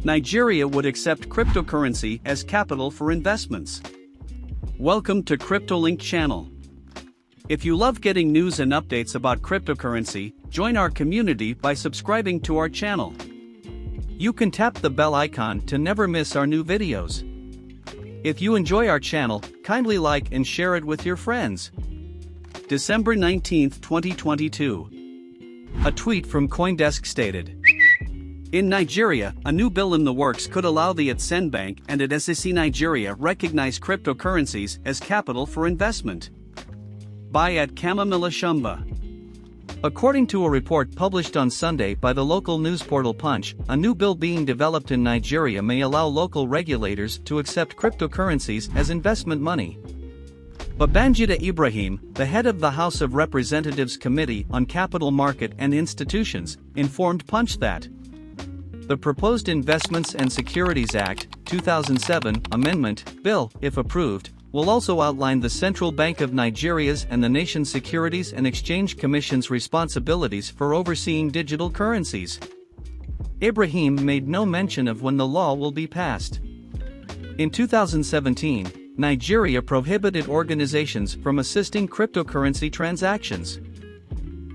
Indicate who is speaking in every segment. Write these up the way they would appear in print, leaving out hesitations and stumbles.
Speaker 1: Nigeria would accept cryptocurrency as capital for investments. Welcome to CryptoLink channel. If you love getting news and updates about cryptocurrency, join our community by subscribing to our channel. You can tap the bell icon to never miss our new videos. If you enjoy our channel, kindly like and share it with your friends. December 19, 2022. A tweet from CoinDesk stated, "In Nigeria, a new bill in the works could allow the Etsen Bank and at SEC Nigeria recognize cryptocurrencies as capital for investment." By at Kamamila Shumba. According to a report published on Sunday by the local news portal Punch, a new bill being developed in Nigeria may allow local regulators to accept cryptocurrencies as investment money. Babangida Ibrahim, the head of the House of Representatives Committee on Capital Market and Institutions, informed Punch that the proposed Investments and Securities Act, 2007 amendment bill, if approved, will also outline the Central Bank of Nigeria's and the nation's Securities and Exchange Commission's responsibilities for overseeing digital currencies. Ibrahim made no mention of when the law will be passed. In 2017, Nigeria prohibited organizations from assisting cryptocurrency transactions.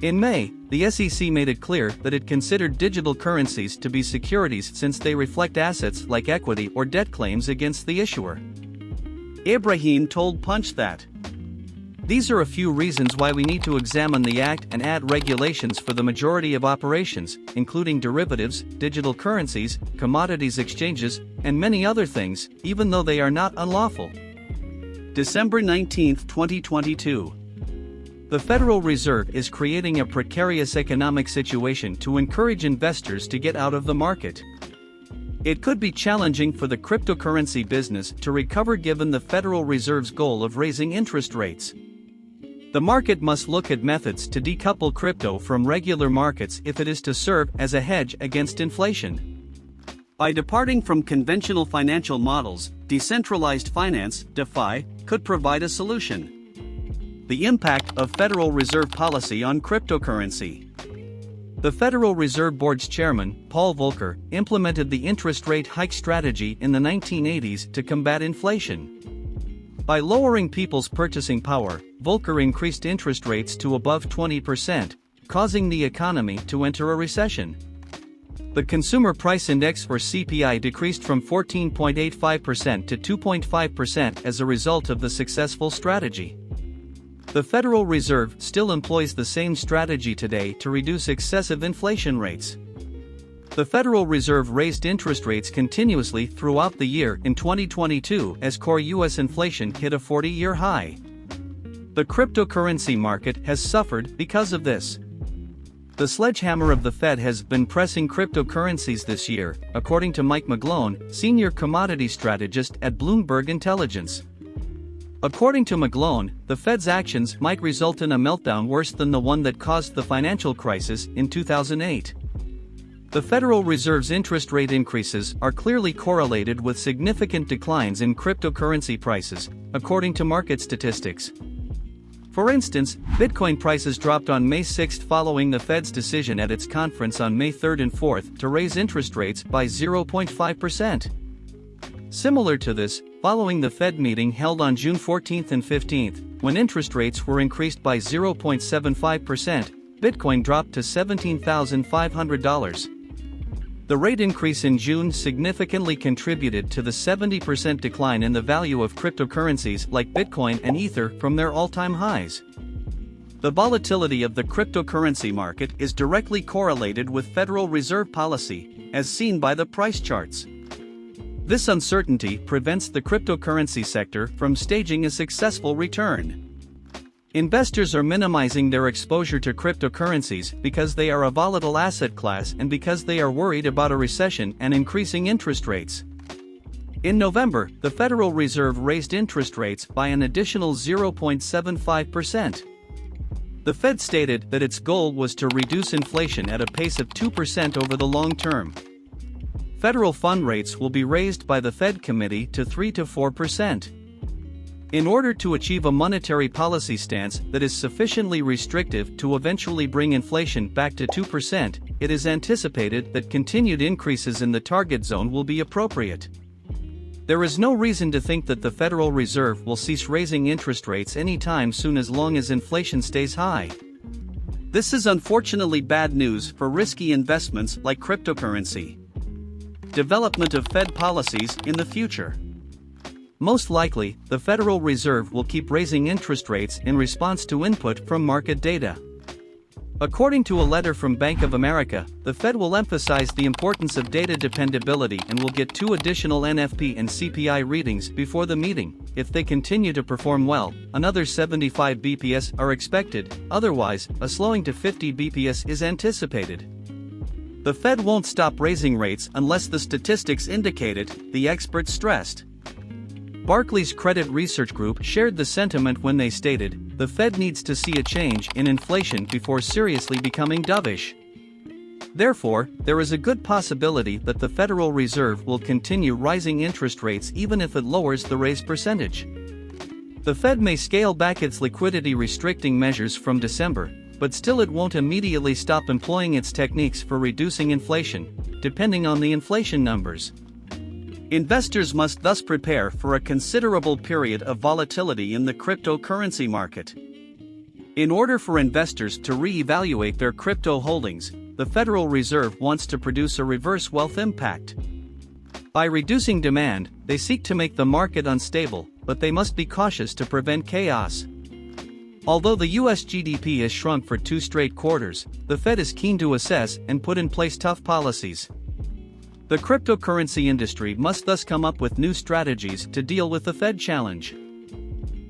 Speaker 1: In May, the SEC made it clear that it considered digital currencies to be securities since they reflect assets like equity or debt claims against the issuer. Ibrahim told Punch that these are a few reasons why we need to examine the act and add regulations for the majority of operations, including derivatives, digital currencies, commodities exchanges, and many other things, even though they are not unlawful. December 19, 2022. The Federal Reserve is creating a precarious economic situation to encourage investors to get out of the market. It could be challenging for the cryptocurrency business to recover given the Federal Reserve's goal of raising interest rates. The market must look at methods to decouple crypto from regular markets if it is to serve as a hedge against inflation. By departing from conventional financial models, decentralized finance, DeFi, could provide a solution. The impact of Federal Reserve policy on cryptocurrency. The Federal Reserve Board's chairman, Paul Volcker, implemented the interest rate hike strategy in the 1980s to combat inflation. By lowering people's purchasing power, Volcker increased interest rates to above 20%, causing the economy to enter a recession. The Consumer Price Index or CPI decreased from 14.85% to 2.5% as a result of the successful strategy. The Federal Reserve still employs the same strategy today to reduce excessive inflation rates. The Federal Reserve raised interest rates continuously throughout the year in 2022 as core U.S. inflation hit a 40-year high. The cryptocurrency market has suffered because of this. The sledgehammer of the Fed has been pressing cryptocurrencies this year, according to Mike McGlone, senior commodity strategist at Bloomberg Intelligence. According to McGlone, the Fed's actions might result in a meltdown worse than the one that caused the financial crisis in 2008. The Federal Reserve's interest rate increases are clearly correlated with significant declines in cryptocurrency prices, according to market statistics. For instance, Bitcoin prices dropped on May 6 following the Fed's decision at its conference on May 3 and 4 to raise interest rates by 0.5%. Similar to this, following the Fed meeting held on June 14 and 15, when interest rates were increased by 0.75%, Bitcoin dropped to $17,500. The rate increase in June significantly contributed to the 70% decline in the value of cryptocurrencies like Bitcoin and Ether from their all-time highs. The volatility of the cryptocurrency market is directly correlated with Federal Reserve policy, as seen by the price charts. This uncertainty prevents the cryptocurrency sector from staging a successful return. Investors are minimizing their exposure to cryptocurrencies because they are a volatile asset class and because they are worried about a recession and increasing interest rates. In November, the Federal Reserve raised interest rates by an additional 0.75%. The Fed stated that its goal was to reduce inflation at a pace of 2% over the long term. Federal fund rates will be raised by the Fed committee to 3 to 4%. In order to achieve a monetary policy stance that is sufficiently restrictive to eventually bring inflation back to 2%, it is anticipated that continued increases in the target zone will be appropriate. There is no reason to think that the Federal Reserve will cease raising interest rates anytime soon as long as inflation stays high. This is unfortunately bad news for risky investments like cryptocurrency. Development of Fed policies in the future. Most likely, the Federal Reserve will keep raising interest rates in response to input from market data. According to a letter from Bank of America, the Fed will emphasize the importance of data dependability and will get 2 additional NFP and CPI readings before the meeting. If they continue to perform well, another 75 bps are expected, otherwise, a slowing to 50 bps is anticipated. The Fed won't stop raising rates unless the statistics indicate it, the experts stressed. Barclays Credit Research Group shared the sentiment when they stated, "The Fed needs to see a change in inflation before seriously becoming dovish." Therefore, there is a good possibility that the Federal Reserve will continue rising interest rates even if it lowers the raise percentage. The Fed may scale back its liquidity restricting measures from December, but still it won't immediately stop employing its techniques for reducing inflation, depending on the inflation numbers. Investors must thus prepare for a considerable period of volatility in the cryptocurrency market. In order for investors to re-evaluate their crypto holdings, the Federal Reserve wants to produce a reverse wealth impact. By reducing demand, they seek to make the market unstable, but they must be cautious to prevent chaos. Although the US GDP has shrunk for 2 straight quarters, the Fed is keen to assess and put in place tough policies. The cryptocurrency industry must thus come up with new strategies to deal with the Fed challenge.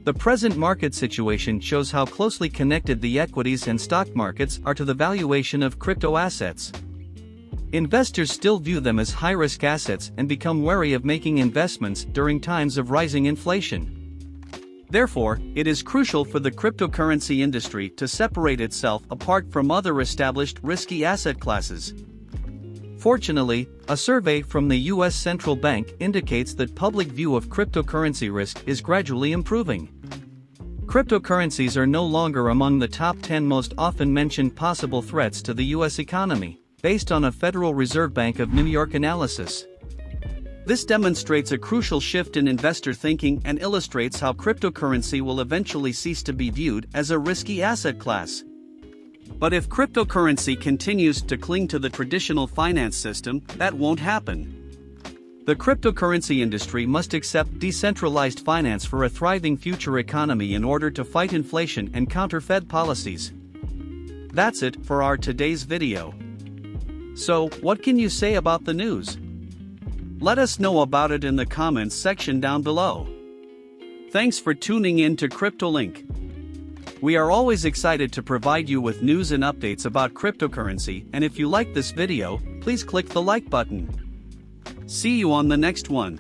Speaker 1: The present market situation shows how closely connected the equities and stock markets are to the valuation of crypto assets. Investors still view them as high-risk assets and become wary of making investments during times of rising inflation. Therefore, it is crucial for the cryptocurrency industry to separate itself apart from other established risky asset classes. Fortunately, a survey from the US Central Bank indicates that public view of cryptocurrency risk is gradually improving. Cryptocurrencies are no longer among the top 10 most often mentioned possible threats to the US economy, based on a Federal Reserve Bank of New York analysis. This demonstrates a crucial shift in investor thinking and illustrates how cryptocurrency will eventually cease to be viewed as a risky asset class. But if cryptocurrency continues to cling to the traditional finance system, that won't happen. The cryptocurrency industry must accept decentralized finance for a thriving future economy in order to fight inflation and counter Fed policies. That's it for our today's video. So, what can you say about the news? Let us know about it in the comments section down below. Thanks for tuning in to CryptoLink. We are always excited to provide you with news and updates about cryptocurrency, and if you like this video, please click the like button. See you on the next one.